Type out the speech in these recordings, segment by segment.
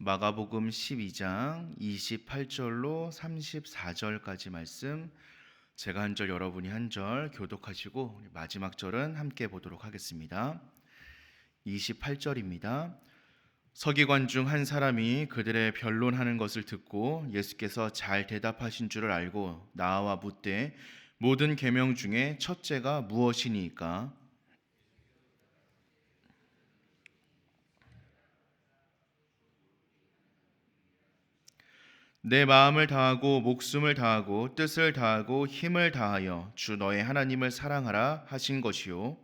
마가복음 12장 28절로 34절까지 말씀, 제가 한 절 여러분이 한 절 교독하시고 마지막 절은 함께 보도록 하겠습니다. 28절입니다. 서기관 중 한 사람이 그들의 변론하는 것을 듣고 예수께서 잘 대답하신 줄을 알고 나와 묻되 모든 계명 중에 첫째가 무엇이니까? 내 마음을 다하고 목숨을 다하고 뜻을 다하고 힘을 다하여 주 너의 하나님을 사랑하라 하신 것이요.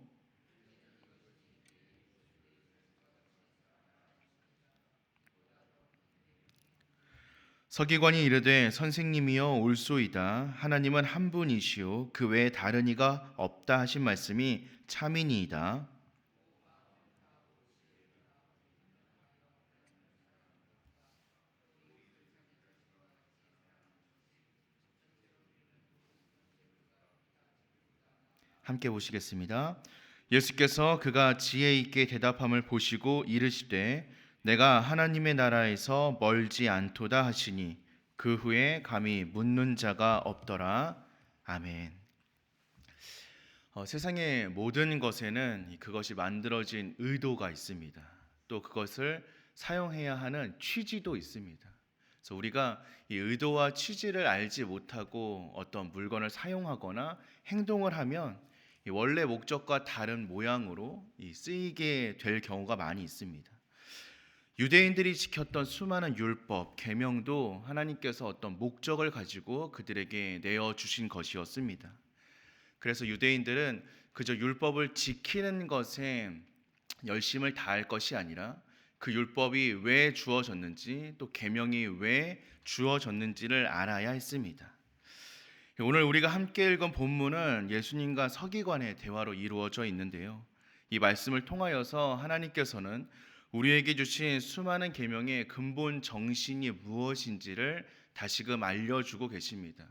서기관이 이르되 선생님이여 올소이다. 하나님은 한 분이시요 그 외에 다른 이가 없다 하신 말씀이 참이니이다. 함께 보시겠습니다. 예수께서 그가 지혜 있게 대답함을 보시고 이르시되 내가 하나님의 나라에서 멀지 않도다 하시니 그 후에 감히 묻는 자가 없더라. 아멘. 세상의 모든 것에는 그것이 만들어진 의도가 있습니다. 또 그것을 사용해야 하는 취지도 있습니다. 그래서 우리가 이 의도와 취지를 알지 못하고 어떤 물건을 사용하거나 행동을 하면 이 원래 목적과 다른 모양으로 쓰이게 될 경우가 많이 있습니다. 유대인들이 지켰던 수많은 율법, 계명도 하나님께서 어떤 목적을 가지고 그들에게 내어주신 것이었습니다. 그래서 유대인들은 그저 율법을 지키는 것에 열심을 다할 것이 아니라 그 율법이 왜 주어졌는지 또 계명이 왜 주어졌는지를 알아야 했습니다. 오늘 우리가 함께 읽은 본문은 예수님과 서기관의 대화로 이루어져 있는데요. 이 말씀을 통하여서 하나님께서는 우리에게 주신 수많은 계명의 근본 정신이 무엇인지를 다시금 알려주고 계십니다.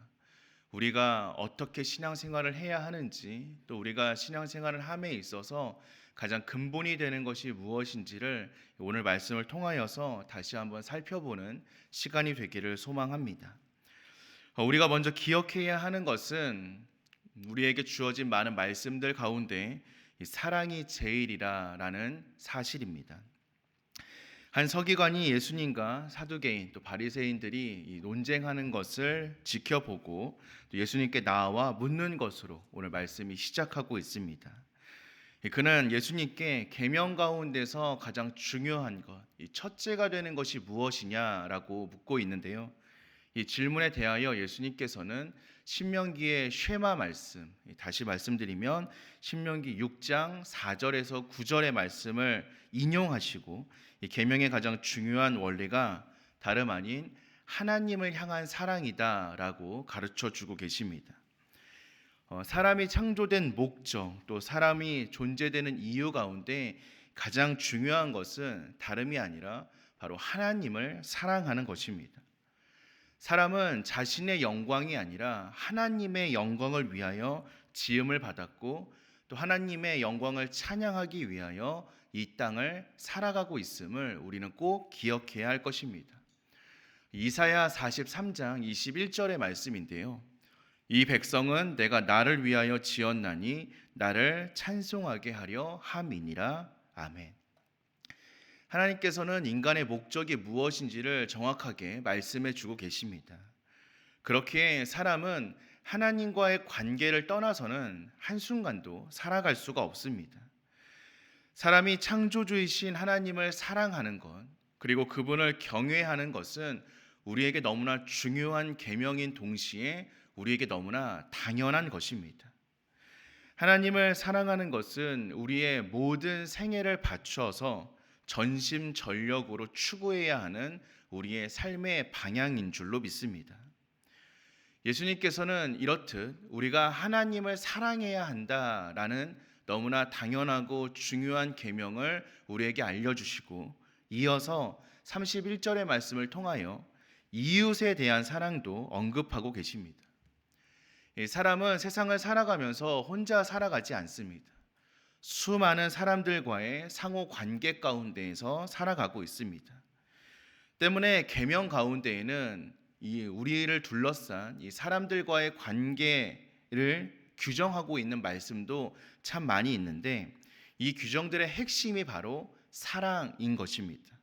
우리가 어떻게 신앙생활을 해야 하는지, 또 우리가 신앙생활을 함에 있어서 가장 근본이 되는 것이 무엇인지를 오늘 말씀을 통하여서 다시 한번 살펴보는 시간이 되기를 소망합니다. 우리가 먼저 기억해야 하는 것은 우리에게 주어진 많은 말씀들 가운데 사랑이 제일이라는 사실입니다. 한 서기관이 예수님과 사두개인 또 바리새인들이 논쟁하는 것을 지켜보고 또 예수님께 나와 묻는 것으로 오늘 말씀이 시작하고 있습니다. 그는 예수님께 계명 가운데서 가장 중요한 것, 첫째가 되는 것이 무엇이냐라고 묻고 있는데요. 이 질문에 대하여 예수님께서는 신명기의 쉐마 말씀, 다시 말씀드리면 신명기 6장 4절에서 9절의 말씀을 인용하시고 이 계명의 가장 중요한 원리가 다름 아닌 하나님을 향한 사랑이다라고 가르쳐 주고 계십니다. 사람이 창조된 목적, 또 사람이 존재되는 이유 가운데 가장 중요한 것은 다름이 아니라 바로 하나님을 사랑하는 것입니다. 사람은 자신의 영광이 아니라 하나님의 영광을 위하여 지음을 받았고 또 하나님의 영광을 찬양하기 위하여 이 땅을 살아가고 있음을 우리는 꼭 기억해야 할 것입니다. 이사야 43장 21절의 말씀인데요. 이 백성은 내가 나를 위하여 지었나니 나를 찬송하게 하려 함이니라. 아멘. 하나님께서는 인간의 목적이 무엇인지를 정확하게 말씀해 주고 계십니다. 그렇게 사람은 하나님과의 관계를 떠나서는 한순간도 살아갈 수가 없습니다. 사람이 창조주이신 하나님을 사랑하는 것, 그리고 그분을 경외하는 것은 우리에게 너무나 중요한 계명인 동시에 우리에게 너무나 당연한 것입니다. 하나님을 사랑하는 것은 우리의 모든 생애를 바쳐서 전심전력으로 추구해야 하는 우리의 삶의 방향인 줄로 믿습니다. 예수님께서는 이렇듯 우리가 하나님을 사랑해야 한다라는 너무나 당연하고 중요한 계명을 우리에게 알려주시고 이어서 31절의 말씀을 통하여 이웃에 대한 사랑도 언급하고 계십니다. 사람은 세상을 살아가면서 혼자 살아가지 않습니다. 수많은 사람들과의 상호 관계 가운데에서 살아가고 있습니다. 때문에 계명 가운데에는 이 우리를 둘러싼 이 사람들과의 관계를 규정하고 있는 말씀도 참 많이 있는데, 이 규정들의 핵심이 바로 사랑인 것입니다.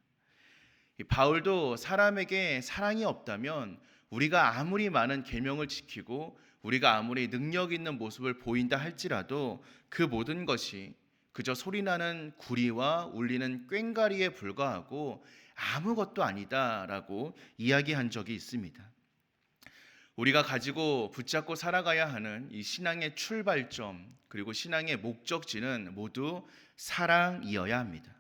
이 바울도 사람에게 사랑이 없다면 우리가 아무리 많은 계명을 지키고 우리가 아무리 능력 있는 모습을 보인다 할지라도 그 모든 것이 그저 소리나는 구리와 울리는 꽹과리에 불과하고 아무것도 아니다라고 이야기한 적이 있습니다. 우리가 가지고 붙잡고 살아가야 하는 이 신앙의 출발점, 그리고 신앙의 목적지는 모두 사랑이어야 합니다.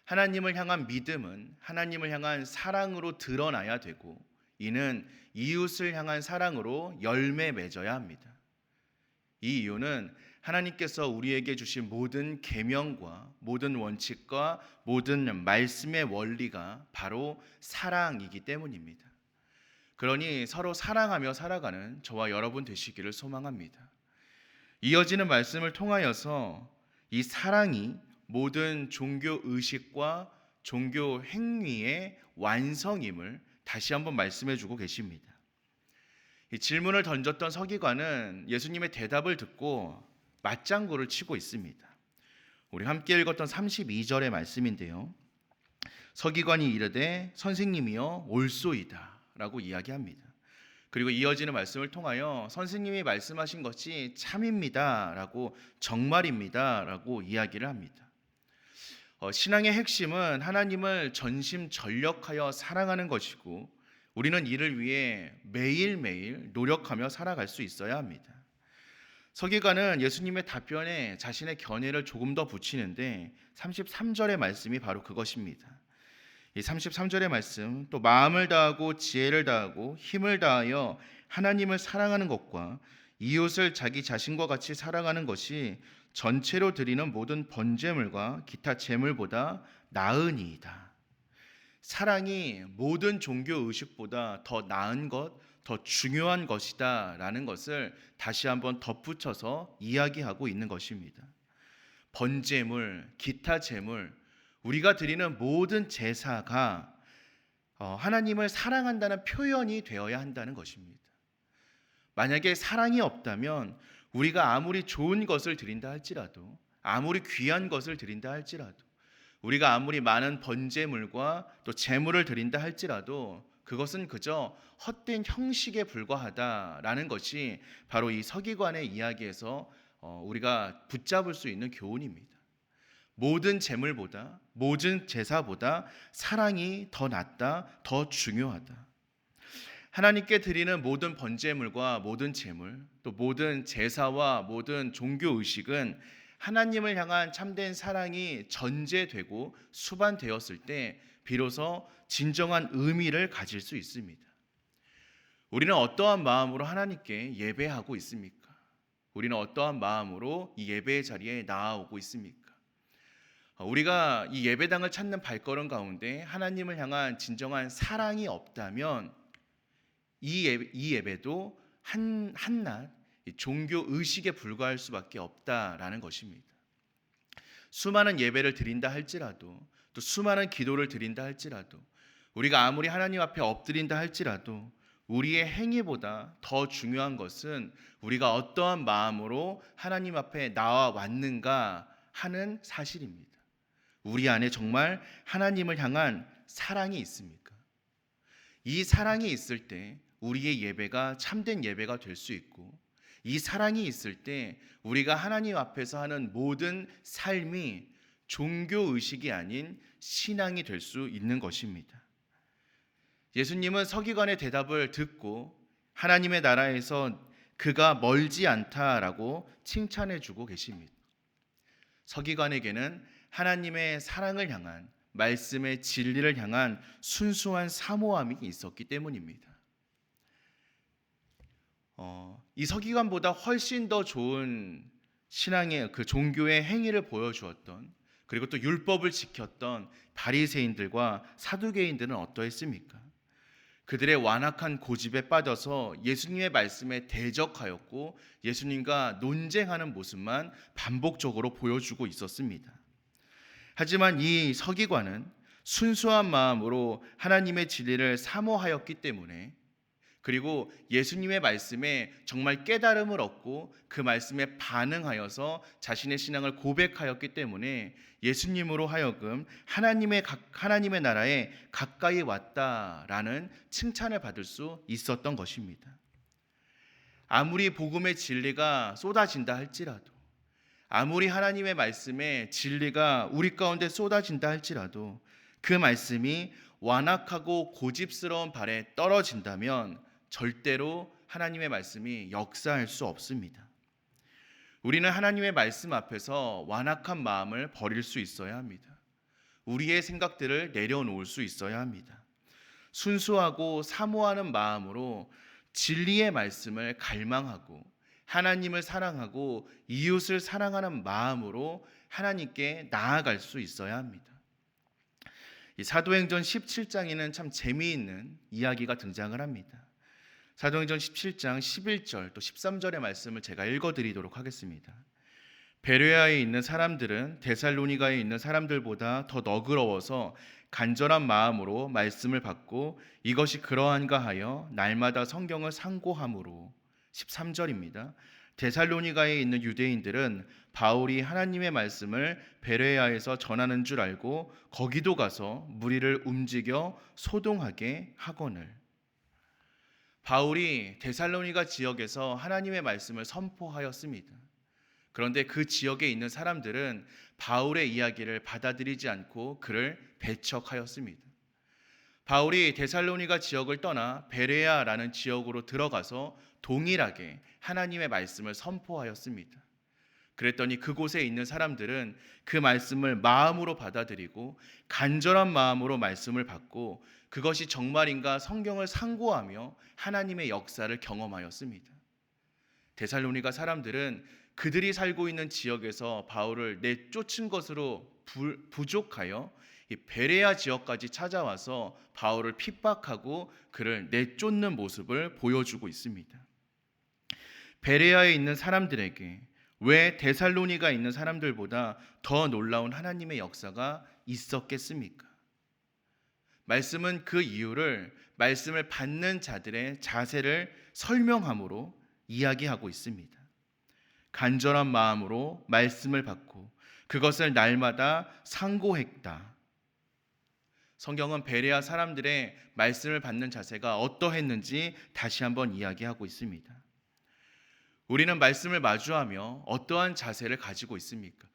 하나님을 향한 믿음은 하나님을 향한 사랑으로 드러나야 되고, 이는 이웃을 향한 사랑으로 열매 맺어야 합니다. 이 이유는 하나님께서 우리에게 주신 모든 계명과 모든 원칙과 모든 말씀의 원리가 바로 사랑이기 때문입니다. 그러니 서로 사랑하며 살아가는 저와 여러분 되시기를 소망합니다. 이어지는 말씀을 통하여서 이 사랑이 모든 종교 의식과 종교 행위의 완성임을 다시 한번 말씀해 주고 계십니다. 이 질문을 던졌던 서기관은 예수님의 대답을 듣고 맞장구를 치고 있습니다. 우리 함께 읽었던 32절의 말씀인데요. 서기관이 이르되 선생님이여 옳소이다 라고 이야기합니다. 그리고 이어지는 말씀을 통하여 선생님이 말씀하신 것이 참입니다 라고, 정말입니다 라고 이야기를 합니다. 신앙의 핵심은 하나님을 전심전력하여 사랑하는 것이고, 우리는 이를 위해 매일매일 노력하며 살아갈 수 있어야 합니다. 서기관은 예수님의 답변에 자신의 견해를 조금 더 붙이는데 33절의 말씀이 바로 그것입니다. 이 33절의 말씀, 또 마음을 다하고 지혜를 다하고 힘을 다하여 하나님을 사랑하는 것과 이웃을 자기 자신과 같이 사랑하는 것이 전체로 드리는 모든 번제물과 기타 제물보다 나으니이다. 사랑이 모든 종교 의식보다 더 나은 것, 더 중요한 것이다 라는 것을 다시 한번 덧붙여서 이야기하고 있는 것입니다. 번제물, 기타 제물, 우리가 드리는 모든 제사가 하나님을 사랑한다는 표현이 되어야 한다는 것입니다. 만약에 사랑이 없다면 우리가 아무리 좋은 것을 드린다 할지라도, 아무리 귀한 것을 드린다 할지라도, 우리가 아무리 많은 번제물과 또 제물을 드린다 할지라도 그것은 그저 헛된 형식에 불과하다라는 것이 바로 이 서기관의 이야기에서 우리가 붙잡을 수 있는 교훈입니다. 모든 제물보다, 모든 제사보다 사랑이 더 낫다, 더 중요하다. 하나님께 드리는 모든 번제물과 모든 제물, 또 모든 제사와 모든 종교 의식은 하나님을 향한 참된 사랑이 전제되고 수반되었을 때 비로소 진정한 의미를 가질 수 있습니다. 우리는 어떠한 마음으로 하나님께 예배하고 있습니까? 우리는 어떠한 마음으로 이 예배의 자리에 나아오고 있습니까? 우리가 이 예배당을 찾는 발걸음 가운데 하나님을 향한 진정한 사랑이 없다면 이 예배도 한낱 종교 의식에 불과할 수밖에 없다라는 것입니다. 수많은 예배를 드린다 할지라도, 또 수많은 기도를 드린다 할지라도, 우리가 아무리 하나님 앞에 엎드린다 할지라도 우리의 행위보다 더 중요한 것은 우리가 어떠한 마음으로 하나님 앞에 나와 왔는가 하는 사실입니다. 우리 안에 정말 하나님을 향한 사랑이 있습니까? 이 사랑이 있을 때 우리의 예배가 참된 예배가 될 수 있고, 이 사랑이 있을 때 우리가 하나님 앞에서 하는 모든 삶이 종교 의식이 아닌 신앙이 될 수 있는 것입니다. 예수님은 서기관의 대답을 듣고 하나님의 나라에서 그가 멀지 않다라고 칭찬해 주고 계십니다. 서기관에게는 하나님의 사랑을 향한, 말씀의 진리를 향한 순수한 사모함이 있었기 때문입니다. 이 서기관보다 훨씬 더 좋은 신앙의 그 종교의 행위를 보여주었던, 그리고 또 율법을 지켰던 바리새인들과 사두개인들은 어떠했습니까? 그들의 완악한 고집에 빠져서 예수님의 말씀에 대적하였고 예수님과 논쟁하는 모습만 반복적으로 보여주고 있었습니다. 하지만 이 서기관은 순수한 마음으로 하나님의 진리를 사모하였기 때문에, 그리고 예수님의 말씀에 정말 깨달음을 얻고 그 말씀에 반응하여서 자신의 신앙을 고백하였기 때문에 예수님으로 하여금 하나님의 나라에 가까이 왔다라는 칭찬을 받을 수 있었던 것입니다. 아무리 복음의 진리가 쏟아진다 할지라도, 아무리 하나님의 말씀에 진리가 우리 가운데 쏟아진다 할지라도 그 말씀이 완악하고 고집스러운 발에 떨어진다면 절대로 하나님의 말씀이 역사할 수 없습니다. 우리는 하나님의 말씀 앞에서 완악한 마음을 버릴 수 있어야 합니다. 우리의 생각들을 내려놓을 수 있어야 합니다. 순수하고 사모하는 마음으로 진리의 말씀을 갈망하고 하나님을 사랑하고 이웃을 사랑하는 마음으로 하나님께 나아갈 수 있어야 합니다. 이 사도행전 17장에는 참 재미있는 이야기가 등장을 합니다. 사도행전 17장 11절 또 13절의 말씀을 제가 읽어드리도록 하겠습니다. 베레아에 있는 사람들은 데살로니가에 있는 사람들보다 더 너그러워서 간절한 마음으로 말씀을 받고 이것이 그러한가 하여 날마다 성경을 상고함으로. 13절입니다. 데살로니가에 있는 유대인들은 바울이 하나님의 말씀을 베레아에서 전하는 줄 알고 거기도 가서 무리를 움직여 소동하게 하거늘. 바울이 데살로니가 지역에서 하나님의 말씀을 선포하였습니다. 그런데 그 지역에 있는 사람들은 바울의 이야기를 받아들이지 않고 그를 배척하였습니다. 바울이 데살로니가 지역을 떠나 베레아라는 지역으로 들어가서 동일하게 하나님의 말씀을 선포하였습니다. 그랬더니 그곳에 있는 사람들은 그 말씀을 마음으로 받아들이고 간절한 마음으로 말씀을 받고 그것이 정말인가 성경을 상고하며 하나님의 역사를 경험하였습니다. 데살로니가 사람들은 그들이 살고 있는 지역에서 바울을 내쫓은 것으로 부족하여 이 베레아 지역까지 찾아와서 바울을 핍박하고 그를 내쫓는 모습을 보여주고 있습니다. 베레아에 있는 사람들에게 왜 데살로니가에 있는 사람들보다 더 놀라운 하나님의 역사가 있었겠습니까? 말씀은 그 이유를 말씀을 받는 자들의 자세를 설명함으로 이야기하고 있습니다. 간절한 마음으로 말씀을 받고 그것을 날마다 상고했다. 성경은 베레아 사람들의 말씀을 받는 자세가 어떠했는지 다시 한번 이야기하고 있습니다. 우리는 말씀을 마주하며 어떠한 자세를 가지고 있습니까?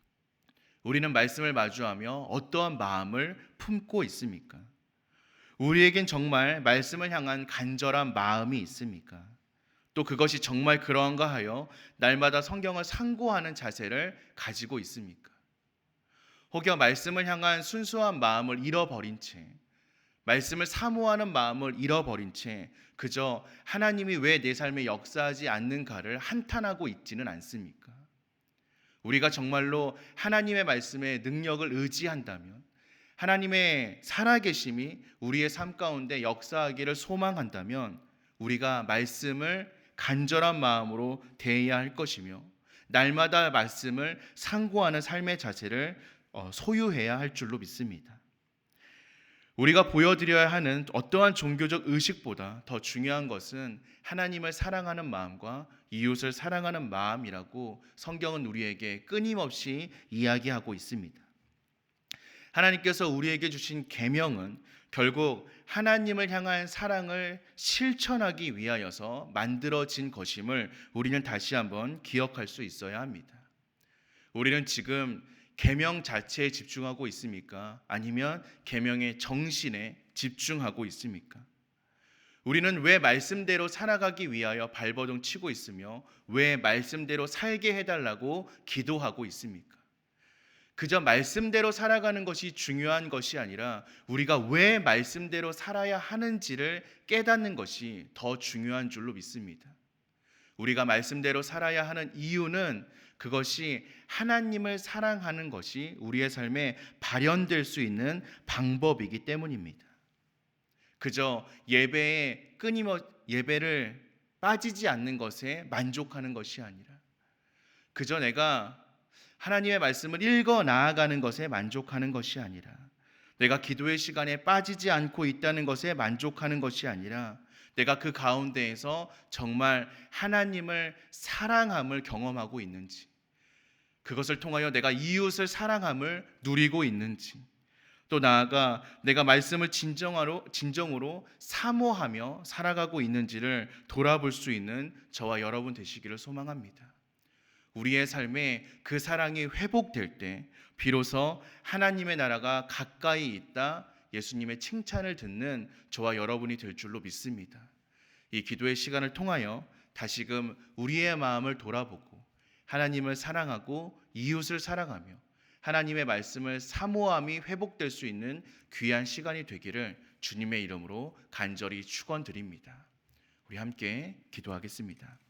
우리는 말씀을 마주하며 어떠한 마음을 품고 있습니까? 우리에겐 정말 말씀을 향한 간절한 마음이 있습니까? 또 그것이 정말 그러한가 하여 날마다 성경을 상고하는 자세를 가지고 있습니까? 혹여 말씀을 향한 순수한 마음을 잃어버린 채, 말씀을 사모하는 마음을 잃어버린 채 그저 하나님이 왜 내 삶에 역사하지 않는가를 한탄하고 있지는 않습니까? 우리가 정말로 하나님의 말씀의 능력을 의지한다면, 하나님의 살아계심이 우리의 삶 가운데 역사하기를 소망한다면 우리가 말씀을 간절한 마음으로 대해야 할 것이며 날마다 말씀을 상고하는 삶의 자세를 소유해야 할 줄로 믿습니다. 우리가 보여드려야 하는 어떠한 종교적 의식보다 더 중요한 것은 하나님을 사랑하는 마음과 이웃을 사랑하는 마음이라고 성경은 우리에게 끊임없이 이야기하고 있습니다. 하나님께서 우리에게 주신 계명은 결국 하나님을 향한 사랑을 실천하기 위하여서 만들어진 것임을 우리는 다시 한번 기억할 수 있어야 합니다. 우리는 지금 계명 자체에 집중하고 있습니까? 아니면 계명의 정신에 집중하고 있습니까? 우리는 왜 말씀대로 살아가기 위하여 발버둥 치고 있으며 왜 말씀대로 살게 해달라고 기도하고 있습니까? 그저 말씀대로 살아가는 것이 중요한 것이 아니라 우리가 왜 말씀대로 살아야 하는지를 깨닫는 것이 더 중요한 줄로 믿습니다. 우리가 말씀대로 살아야 하는 이유는 그것이 하나님을 사랑하는 것이 우리의 삶에 발현될 수 있는 방법이기 때문입니다. 그저 예배를 빠지지 않는 것에 만족하는 것이 아니라 그저 내가 하나님의 말씀을 읽어 나아가는 것에 만족하는 것이 아니라 내가 기도의 시간에 빠지지 않고 있다는 것에 만족하는 것이 아니라 내가 그 가운데에서 정말 하나님을 사랑함을 경험하고 있는지, 그것을 통하여 내가 이웃을 사랑함을 누리고 있는지, 또 나아가 내가 말씀을 진정으로 사모하며 살아가고 있는지를 돌아볼 수 있는 저와 여러분 되시기를 소망합니다. 우리의 삶에 그 사랑이 회복될 때 비로소 하나님의 나라가 가까이 있다, 예수님의 칭찬을 듣는 저와 여러분이 될 줄로 믿습니다. 이 기도의 시간을 통하여 다시금 우리의 마음을 돌아보고 하나님을 사랑하고 이웃을 사랑하며 하나님의 말씀을 사모함이 회복될 수 있는 귀한 시간이 되기를 주님의 이름으로 간절히 축원드립니다. 우리 함께 기도하겠습니다.